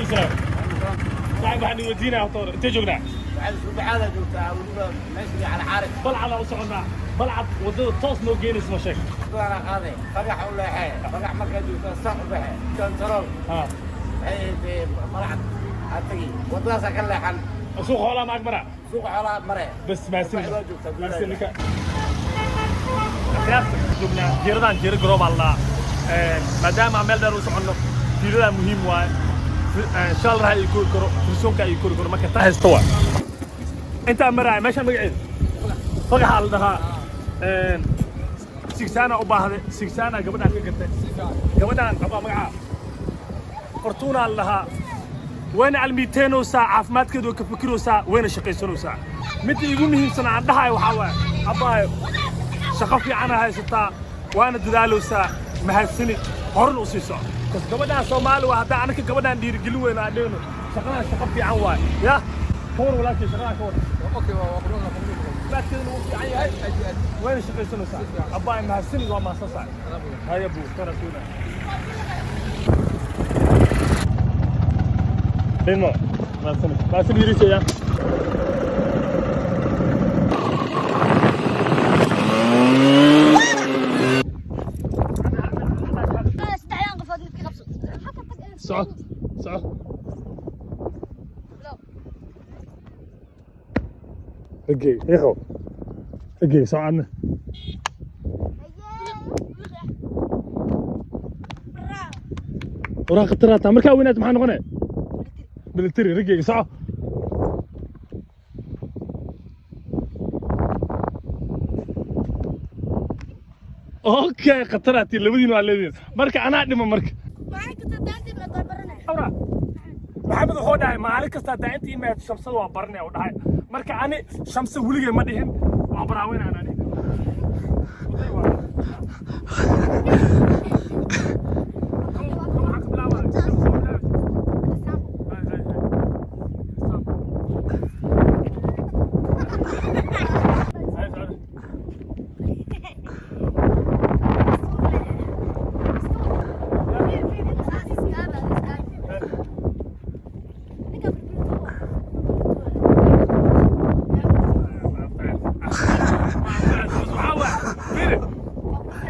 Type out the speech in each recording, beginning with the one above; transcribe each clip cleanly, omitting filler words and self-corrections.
السلام صاحب waxaan wadiina autor inta joognaa subaxada joogtaa waliba meeshii على xarig balcad oo soconnaa balcad wadada toos noo geynaysa ma sheeg wadada qaaday fagax u leexay fagax markaa joogtaa sax u baxay control ay balcad atagi wadadaas ka leexan suuq xoolaha maag mara suuq xoolaha mare bas maasinka joognaa jiradaan jira garoob allah maadaama meel dheer u soconno jiradaan muhiim waaye شال راح يكون كرو فرسون كا يكون كرو ما كنت هستوى أنت مرة ماشي مقعد فقح على ده سكسانة أبا هذا سكسانة قبل أن كنت قبل أن أبا مقعد فرتونا لها وين على 200 ساعة في مات كده كفكروا ساعة وين الشقي سنو ساعة متى يقول مهم سنة عندها وحوا أبا شقفي عنها هاي ستا وأنا تدالو ساعة مهالسنة هرن أسيسا بس قبلنا سومالي وهذا أنا كقبلنا ندير قلوة نادينه شغلنا شقفي عنواي يا كور ولا شيء شغلنا كور اوكي وقرونا لا كذا يعني هاي وين الشقي سنو ساعة أبا مهالسنة وما ساعة هاي أبو ترى تونا لينو مهالسنة يريسي يا صح صح اجي يخو اجي صح عنا وراق الترات مركا وينات محن غنى بالتري رجي صح اوكي قطراتي لبدين والذين مركا انا ادم مركا محمد هو داعي ما عليك استاذ انت ما شمس waa barnay oo dhahay marka ani shamsi wiliga ma dhihin waa baraawin aan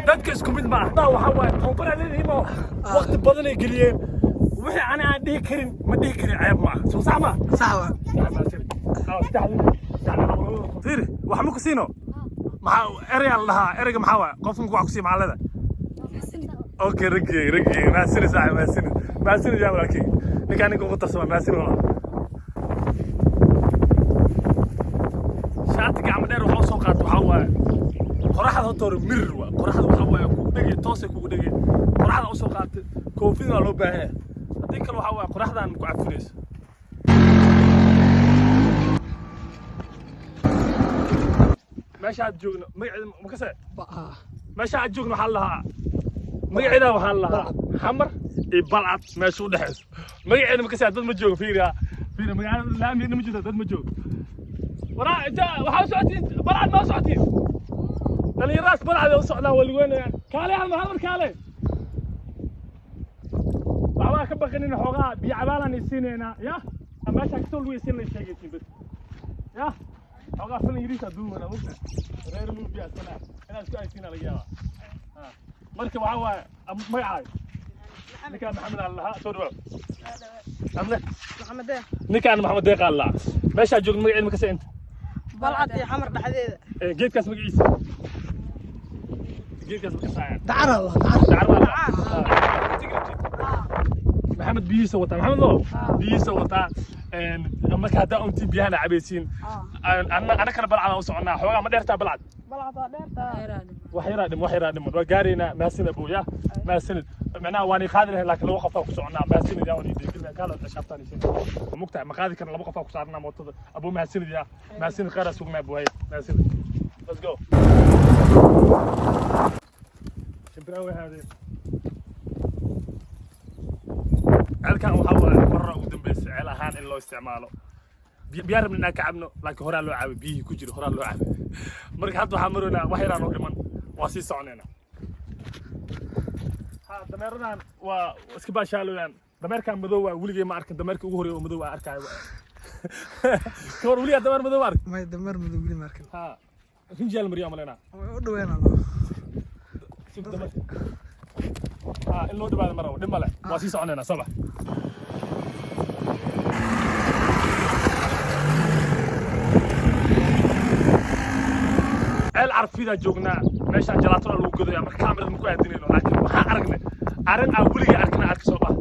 dadka isku mid ma aha waxa waaye tababar leeyahay waqti badan ay geliyeen wixii aan dhihi karin ma dhihi karin ceeb ma soo sax ma صح waa fiir wax ma ku siino maxaa ereyal lahaa ereyga maxaa waa qofku wax ku sii macallada okay rigi ma sini saax ma sini jaam laakiin ninkaan ugu tarsama ma sini wala shaati gacmo dheer waxa soo qaat waxa waaye qoraxda hotor mir waa qoraxda waxa waaye ku dhagay toos ku dhagay qoraxda soo qaatay koofida loo baahay hadii kale waxa waaye qoraxdan ku cafinayso meesha aad joogno magaceeda ma ka soo meesha aad joogno waxa lahaa magaceeda waxa lahaa xamar iyo balcad meesha u dhaxayso magaceeda ma ka soo dad ma joogo fiiriya magaalada laamiga ma jiro dad ma joogo waraa inta waxa socotiin balcad ma socotiin dhalinyaraas balcad oo socdaan waligoynayaan kaale hal mar kaale waxbaa ka baqanin xoogaa biyo cabaalan isiinayna ya meesha ka soo luweysin la sheegaysin bas ya xoogaa filan yiriisa duumana mugta reer muubiya sana inaad isku aysiina laga yaabaa marka waxa waaye magacaaga ninkaan maxamed allah soo dhawaad ninkaan maxamed deeq allah meesha joogno magaceeda ma ka soo inta balcad iyo xamar dhaxdeeda geedkaas magaciisa geedkaas ma ka saayaan دعر الله محمد بيسا وطا محمد لو بيسا وطا marka hadaa unti biyahana cabaysiin ana kala balcad oo soconaa xoogaa ma dheertaa balcad wax yaraa dhimo waa gaarayna maasin abuuya maasin macnaha waan qaadi lahayn laakiin laba qof ku soconaa maasin yaa wani deeqina kala shaftaan isii mugtaa ma qaadi karna laba qof ku saarnaa mootada abuu maasin yaa maasin qaras sugnaa buhay maasin let's go شبراوي هذه halkan waxa waaye marra ugu dambeysay ceel ahaan in loo isticmaalo biyaar rabnaa ka cabno laakiin horaa loo caabay biyihii ku jiro horaa loo caabay marka hadda waxaan maroonaa wax yaraan oo dhiman waa sii soconeena ha dameeradan waa iska baashaalooyaan dameerkan madow waa weligay ma arkin dameerka ugu horeeya oo madow aan arkaayo kor weligaa dameer madow ark may dameer madow weli ma arkin ha rinjaal mariya malena u dhaweynaa ha in loo dhawaado maro dhib male waa sii soconaynaa sabax العرفيدا جوجنا ماشي جلاتنا لو غدو يا marka kaamada ma ku aadinayno laakiin waxa aragnay arin aan waliga arkna arki soo baa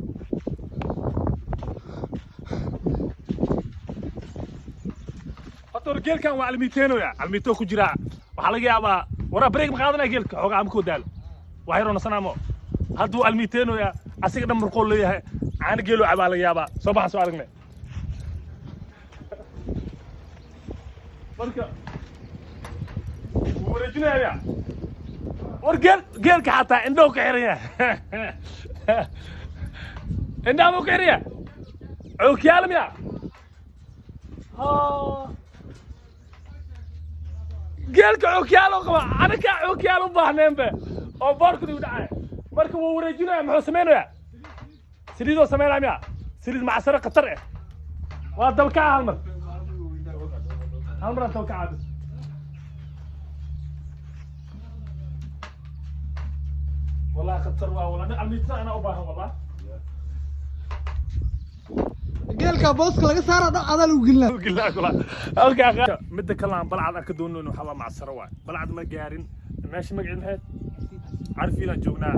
hator geelkan waa almiiteeno ya almiito ku jira waxa laga yaabaa wara break ma qaadanay geelka xogaa am ku daal waxa yaro nasanaamo haduu almiiteeno ya asiga dhamar qool leeyahay aan geelo cabaa laga yaabaa soo baa soo aragnay marka ورجنا يا ورجال حتى عنده كحرية عنده كحرية عوكيالم يا ها قالك عوكيالو قبا أنا كعوكيالو بحنين به أو باركو دي ودعاء باركو ورجنا يا محو سمينو يا سريدو سمينو يا سريد مع سرق قطر وهذا الكعب هالمر أنت الكعب والله خطر والله عميتنا انا اباها والله geelka booska laga saaro adal u gilna والله halka mid kalaan balcad ka doonayno waxa waa macsaro waa balcad ma gaarin meesha magacin heed عارفين جوجنا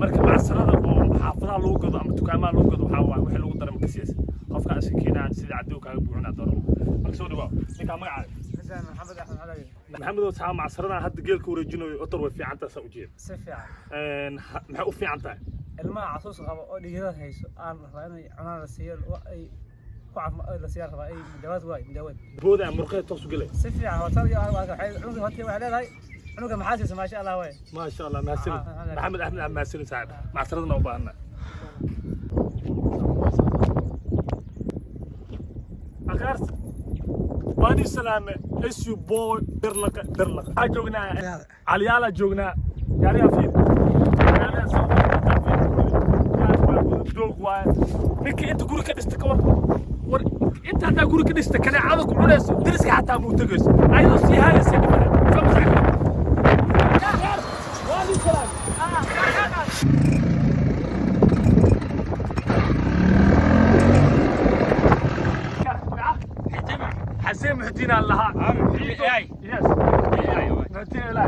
marka macsarada oo xaafadaha loo gado ama dukaamaha loo gado waxa waa wixii lagu daray kasiis qofka askiina sida cadow kaaga buuxna daro marka soo dhawaad ninka magaca maxamed axmed cali محمد وصحاب معصرنا هاد جيلك ورجينو أطر وفي عنتا سوجين. سفيع. محقوق في عنتا. الماء عصوص غاب أودي جذا هيس أنا رأينا عنا السير وأي قاعد السير غاب أي مدوات واي مدوات. بودا مرقة توصل قلي. سفيع هو ترى واحد حي عنده هاتي واحد هاي عنده محاسس ما شاء الله واي. ما شاء الله مهسل. محمد أحمد مهسل سعد معصرنا وبانا. أخرس. باني سلامة اسيو بوي درلك جوجنا عليالا جوجنا يعني فين يعني دوغ واي نك انت غوري كدستكور ور انت هدا غوري كدستك انا عادك culays درسك حتى مو تغس ايضا سي هاي سيد فمسك يا والي سلام حسين محدين لها اي يس محدين لا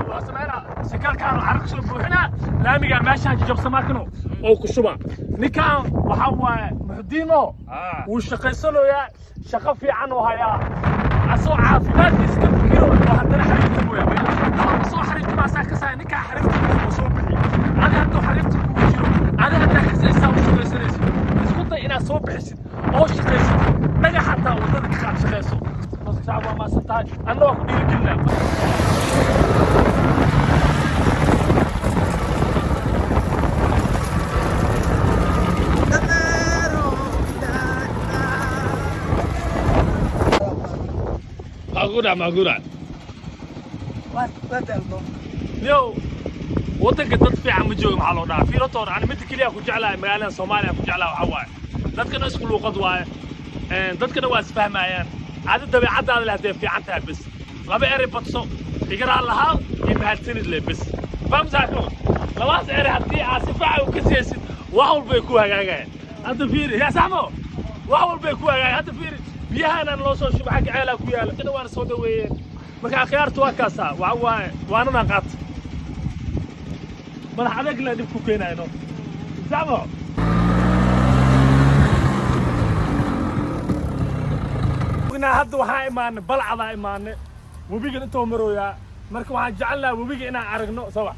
واسمعنا سكال كانوا حرق سو بوحنا لاميغا ماشان جب سماكنو او كشبا نيكان waxa waa محدينو وشقيسنو يا شقه fiican oo haya asoo caafimaadkiisa ka fikiro oo hadana xariirta mooya ama soo xariirta ma saa ka saa ninka xariirta soo bixi ana hadda xariirta ku jiro ana hadda xisaysa oo shaqaysanaysa isku day inaad soo bixisid oo shaqaysid naga xataa wadada ka qaad shaqayso bas shacab ma santahay anoo ku dhiirigelina معقولة يو ودك تطفي عم جوج مع لونا في رطور أنا متى كليا كجعلها مقالة صوماليا كجعلها وحواي dadkana isku luqad waaye dadkana waa isfahmayaan عاد الطبيعة هذا اللي هدف في عنتها بس لما أري بتصو يقرأ لها يمهتني اللي بس فهم ساكنون لما أري هدي عاصفة وكسيس وحول بيكوها جاي هذا فيري يا سامو وحول بيكوها جاي هذا فيري بيها أنا لو صار شو بحكي عيلة كويا لكن وانا صودوي مكان خيار توكاسا وانا نقط ما راح عليك لا نبكو كينا إنه سامو هذا وحاي مان بلعض إيمان وبيجي أنتوا مرويا مركب واحد جعلنا وبيجي أنا عرقنا سوا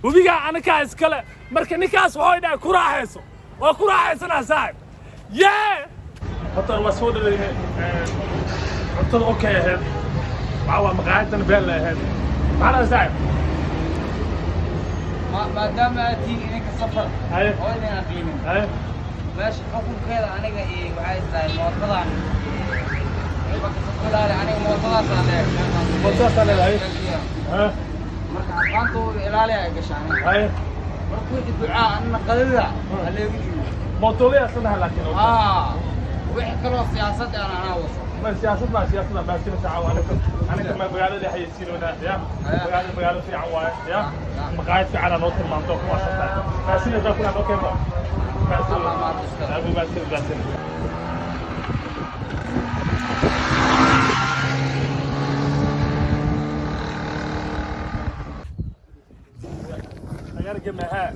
وبيجي أنا كاس كلا مركب نكاس وايد كراهيسو وكراهيس أنا صاحب ياه خطر وسود اللي خطر أوكي هاد معه مقاعدنا بيلا هاد معنا صاحب ما دام أتي إنك سفر هاي أو إني أقيم هاي ماشي حكم كذا أنا إيه وعايز لا الموطن لا لا أنا موطن أنا موطن أنا هاي ها مركز قانتو إلى يا قشاني هاي مركز الدعاء أن قليلا اللي يجي موطولي أصلها لكن ويحكروا سياسة أنا وصل ما سياستنا بس كنا ساعة أنا كمان بقالة اللي حيسينونا يا بقالة في عواية يا مقاعد في على نوت المنطقة ما شاء الله بس إذا كنا نوكل بس أرجع معها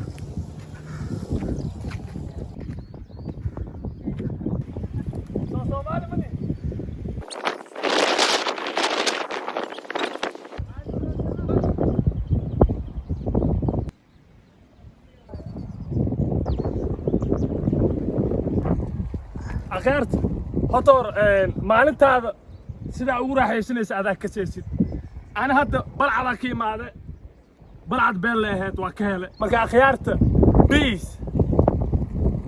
أخيرت هطور مالنت هذا سيدا أورا حيسنيس هذاك كسيسيد أنا هذا بلعب كي ماذا بلعب بين لهات وكهله مركا أخيرت بيس